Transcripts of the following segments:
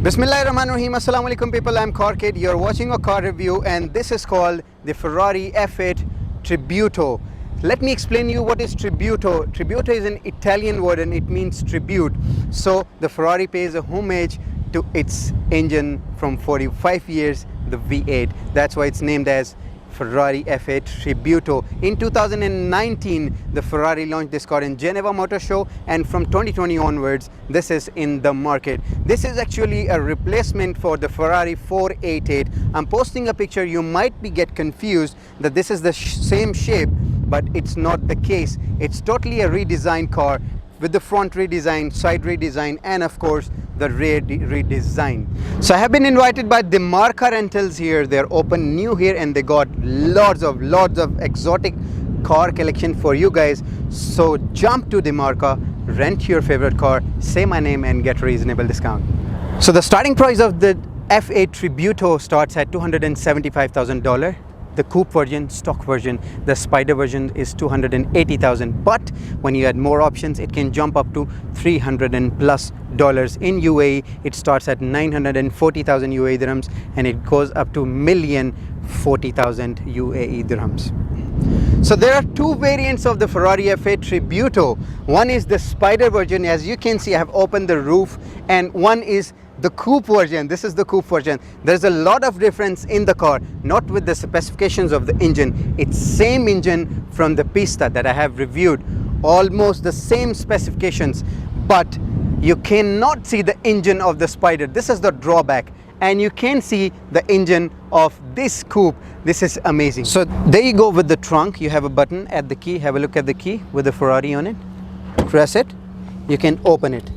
Bismillahirrahmanirrahim. Assalamu alaikum people, I'm Kid. You're watching a car review and this is called the Ferrari F8 Tributo. Let me explain you what is Tributo. Tributo is an Italian word and it means tribute. So the Ferrari pays a homage to its engine from 45 years, the V8. That's why it's named as Ferrari F8 Tributo. In 2019, the Ferrari launched this car in Geneva Motor Show, and from 2020 onwards, this is in the market. This is actually a replacement for the Ferrari 488. I'm posting a picture. You might get confused that this is the same shape, but it's not the case. It's totally a redesigned car with the front redesign, side redesign, and of course the rear redesign. So I have been invited by DIMARCA rentals here. They're open new here and they got lots of exotic car collection for you guys. So jump to DIMARCA, rent your favorite car, say my name and get a reasonable discount. So the starting price of the F8 Tributo starts at $275,000. The coupe version, stock version, the spider version is $280,000, but when you add more options it can jump up to $300+ in UAE. It starts at 940,000 UAE dirhams and it goes up to 1,040,000 UAE dirhams. So there are two variants of the Ferrari F8 Tributo. One is the spider version. As you can see, I have opened the roof, and one is the coupe version. This is the coupe version. There's a lot of difference in the car, not with the specifications of the engine. It's same engine from the Pista that I have reviewed, almost the same specifications, but you cannot see the engine of the spider. This is the drawback, and you can see the engine of this coupe. This is amazing. So there you go with the trunk. You have a button at the key. Have a look at the key with the Ferrari on it. Press it, you can open it,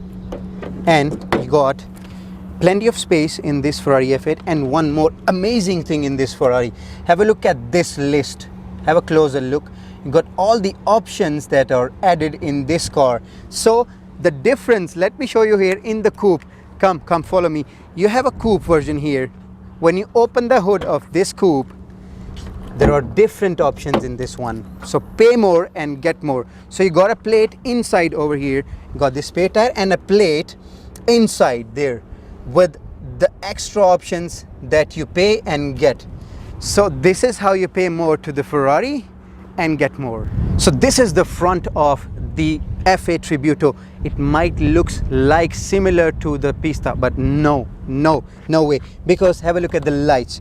and you got plenty of space in this Ferrari F8. And one more amazing thing in this Ferrari, have a look at this list. Have a closer look. You got all the options that are added in this car. So the difference, let me show you here in the coupe. Come follow me. You have a coupe version here. When you open the hood of this coupe, there are different options in this one. So pay more and get more. So you got a plate inside over here. You got this spare tire and a plate inside there with the extra options that you pay and get. So this is how you pay more to the Ferrari and get more. So this is the front of the F8 Tributo. It might look like similar to the Pista, but no way, because have a look at the lights.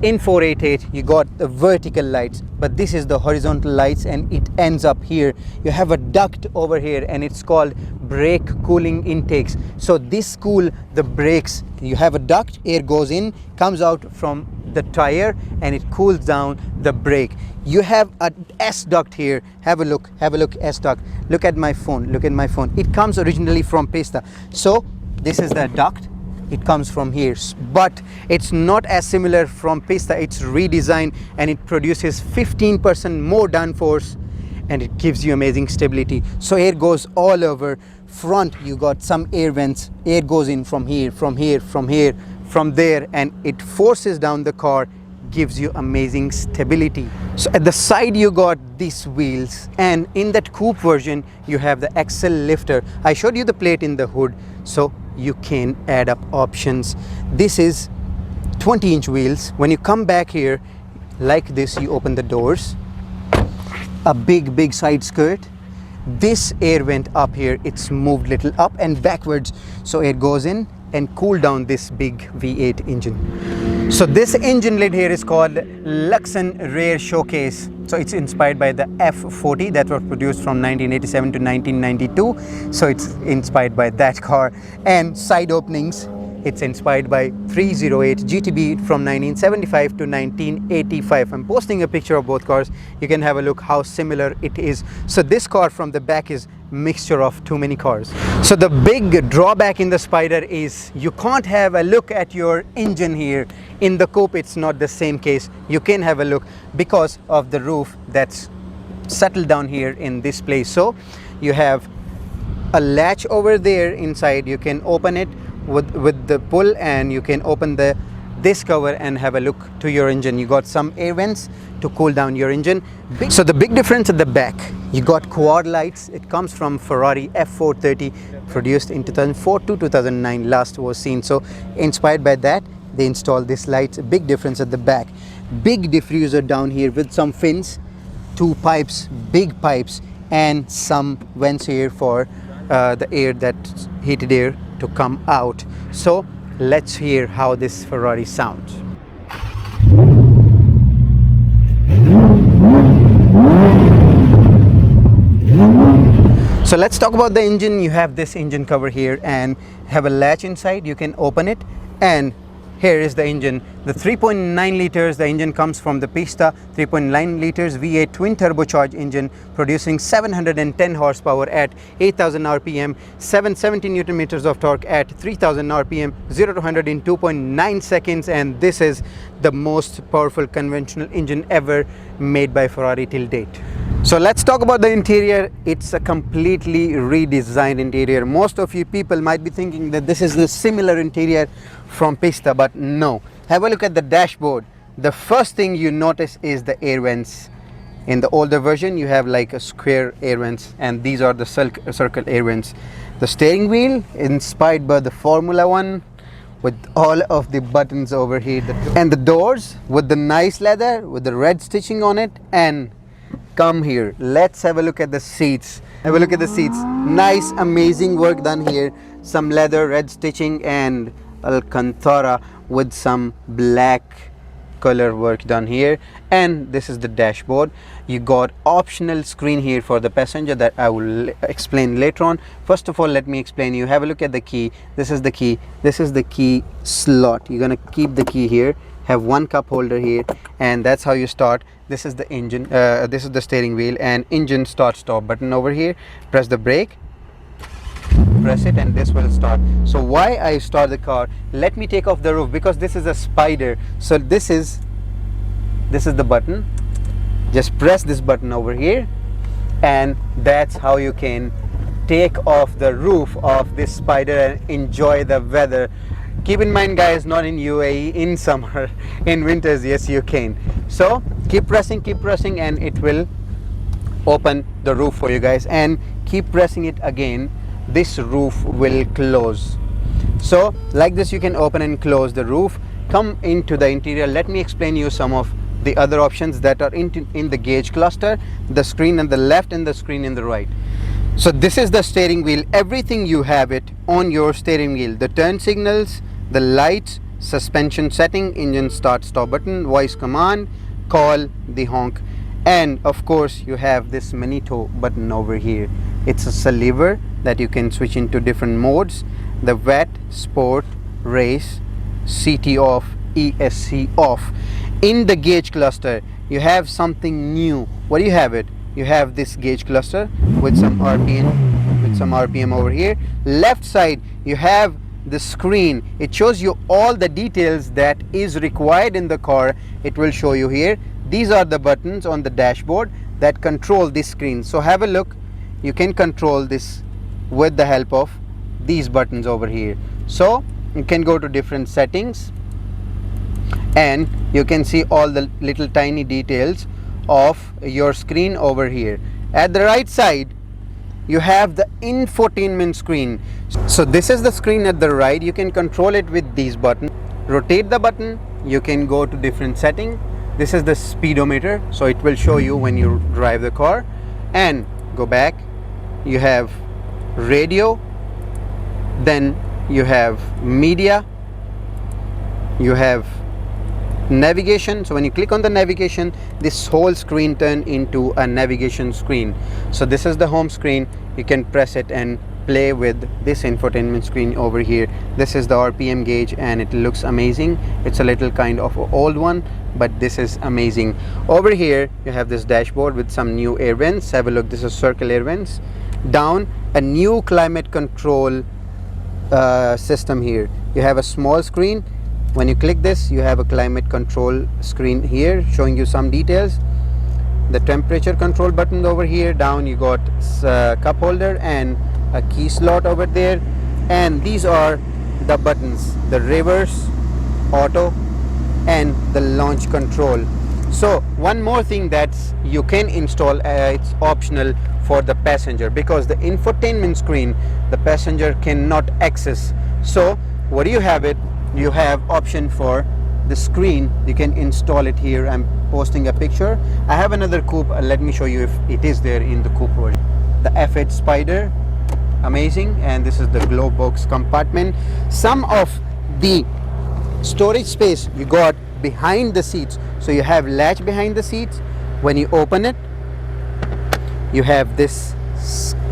In 488 you got the vertical lights, but this is the horizontal lights and it ends up here. You have a duct over here and it's called brake cooling intakes. So this cool the brakes. You have a duct, air goes in, comes out from the tire and it cools down the brake. You have a S duct here. Have a look S duct. Look at my phone. It comes originally from Pista. So this is the duct. It comes from here, but it's not as similar from Pista. It's redesigned and it produces 15% more downforce and it gives you amazing stability. So air goes all over. Front you got some air vents. Air goes in from here, from there, and it forces down the car, gives you amazing stability. So at the side you got these wheels, and in that coupe version you have the axle lifter. I showed you the plate in the hood, so you can add up options. This is 20-inch wheels. When you come back here like this, you open the doors, a big side skirt. This air vent up here, it's moved little up and backwards, so air goes in and cool down this big V8 engine. So this engine lid here is called Luxon Rear Showcase. So it's inspired by the F40 that was produced from 1987 to 1992. So it's inspired by that car. And side openings, it's inspired by 308 GTB from 1975 to 1985. I'm posting a picture of both cars. You can have a look how similar it is. So this car from the back is mixture of too many cars. So the big drawback in the Spider is you can't have a look at your engine here. In the coupe it's not the same case. You can have a look because of the roof that's settled down here in this place. So you have a latch over there inside. You can open it with the pull and you can open the this cover and have a look to your engine. You got some air vents to cool down your engine. So the big difference at the back, you got quad lights. It comes from Ferrari F430, produced in 2004 to 2009 last was seen. So inspired by that, they installed these lights. A big difference at the back. Big diffuser down here with some fins, 2 pipes, big pipes, and some vents here for the air, that heated air, to come out. So let's hear how this Ferrari sounds. So let's talk about the engine. You have this engine cover here and have a latch inside. You can open it, and here is the engine. The 3.9 liters, the engine comes from the Pista 3.9 liters V8 twin turbocharged engine, producing 710 horsepower at 8,000 rpm, 770 newton meters of torque at 3,000 rpm, 0 to 100 in 2.9 seconds. And this is the most powerful conventional engine ever made by Ferrari till date. So let's talk about the interior. It's a completely redesigned interior. Most of you people might be thinking that this is the similar interior from Pista, but no. Have a look at the dashboard. The first thing you notice is the air vents. In the older version, you have like a square air vents, and these are the circle air vents. The steering wheel, inspired by the Formula 1, with all of the buttons over here. And the doors with the nice leather, with the red stitching on it. And come here, let's have a look at the seats. Have a look at the seats. Nice, amazing work done here. Some leather, red stitching, and Alcantara with some black color work done here. And this is the dashboard. You got optional screen here for the passenger that I will explain later on. First of all, let me explain you. Have a look at the key. This is the key. This is the key slot. You're gonna keep the key here. Have one cup holder here, and that's how you start. This is the engine, this is the steering wheel, and engine start stop button over here. Press the brake, press it, and this will start. So why I start the car? Let me take off the roof, because this is a spider. So this is the button. Just press this button over here, and that's how you can take off the roof of this spider and enjoy the weather. Keep in mind, guys, not in UAE, in summer. In winters, yes, you can. So keep pressing, and it will open the roof for you guys. And keep pressing it again, this roof will close. So like this, you can open and close the roof. Come into the interior. Let me explain you some of the other options that are in the gauge cluster, the screen on the left and the screen in the right. So this is the steering wheel. Everything you have it on your steering wheel. The turn signals, the lights, suspension setting, engine start stop button, voice command, call, the honk, and of course you have this Manito button over here. It's a lever that you can switch into different modes. The wet, sport, race, CT off, ESC off. In the gauge cluster, you have something new. What do you have it? You have this gauge cluster with some RPM over here. Left side, you have the screen. It shows you all the details that is required in the car. It will show you here. These are the buttons on the dashboard that control this screen. So have a look. You can control this with the help of these buttons over here. So you can go to different settings, and you can see all the little tiny details of your screen over here. At the right side, you have the infotainment screen. So this is the screen at the right. You can control it with these buttons. Rotate the button, you can go to different setting. This is the speedometer, so it will show you when you drive the car. And go back, you have radio, then you have media, you have navigation. So when you click on the navigation, this whole screen turn into a navigation screen. So this is the home screen. You can press it and play with this infotainment screen over here. This is the RPM gauge, and it looks amazing. It's a little kind of old one, but this is amazing. Over here you have this dashboard with some new air vents. Have a look. This is circle air vents. Down, a new climate control system here. You have a small screen. When you click this, you have a climate control screen here showing you some details. The temperature control button over here. Down you got cup holder and a key slot over there. And these are the buttons: the reverse, auto, and the launch control. So one more thing that you can install, it's optional for the passenger, because the infotainment screen the passenger cannot access. So what do you have it? You have option for the screen. You can install it here. I'm posting a picture. I have another coupe. Let me show you if it is there in the coupe version. The F8 Spider, amazing. And this is the glove box compartment. Some of the storage space you got behind the seats. So you have latch behind the seats. When you open it, you have this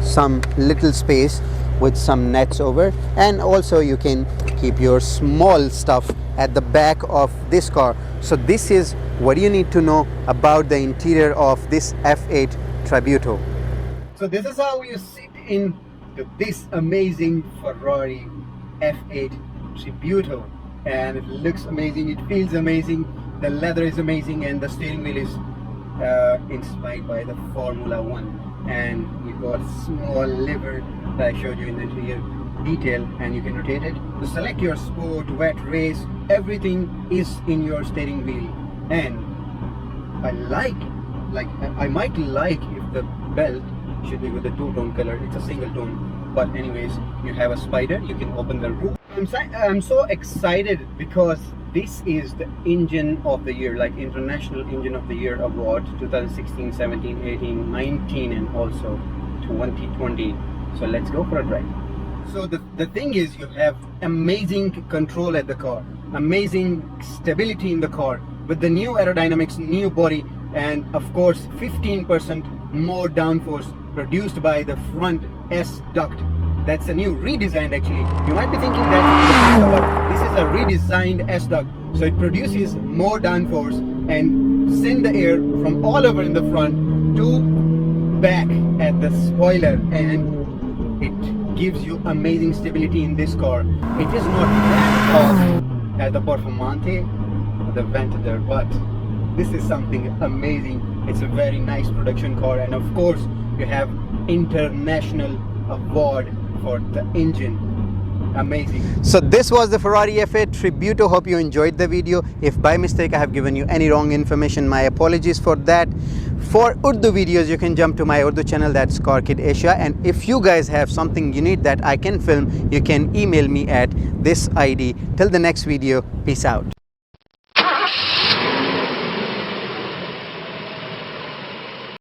some little space with some nets over, and also you can keep your small stuff at the back of this car. So this is what you need to know about the interior of this F8 Tributo. So this is how you sit in this amazing Ferrari F8 Tributo, and it looks amazing, it feels amazing, the leather is amazing, and the steering wheel is inspired by the Formula 1, and you got small lever that I showed you in the interior detail, and you can rotate it to select your sport, wet, race. Everything is in your steering wheel. And I might like if the belt should be with a two-tone color. It's a single tone, but anyways, you have a spider. You can open the roof. I'm so excited because this is the engine of the year, like International Engine of the Year award 2016, 17, 18, 19, and also 2020. So let's go for a drive. So the thing is, you have amazing control at the car, amazing stability in the car with the new aerodynamics, new body, and of course 15% more downforce produced by the front S duct. That's a new redesigned actually. You might be thinking that this is a redesigned S duct. So it produces more downforce and send the air from all over in the front to back at the spoiler, and it gives you amazing stability in this car. It is not that fast as the Performante or the Aventador, but this is something amazing. It's a very nice production car, and of course you have international award for the engine. Amazing. So this was the Ferrari F8 Tributo. Hope you enjoyed the video. If by mistake I have given you any wrong information, my apologies for that. For Urdu videos, you can jump to my Urdu channel, that's Car Kid Asia. And if you guys have something you need that I can film, you can email me at this ID. Till the next video, peace out.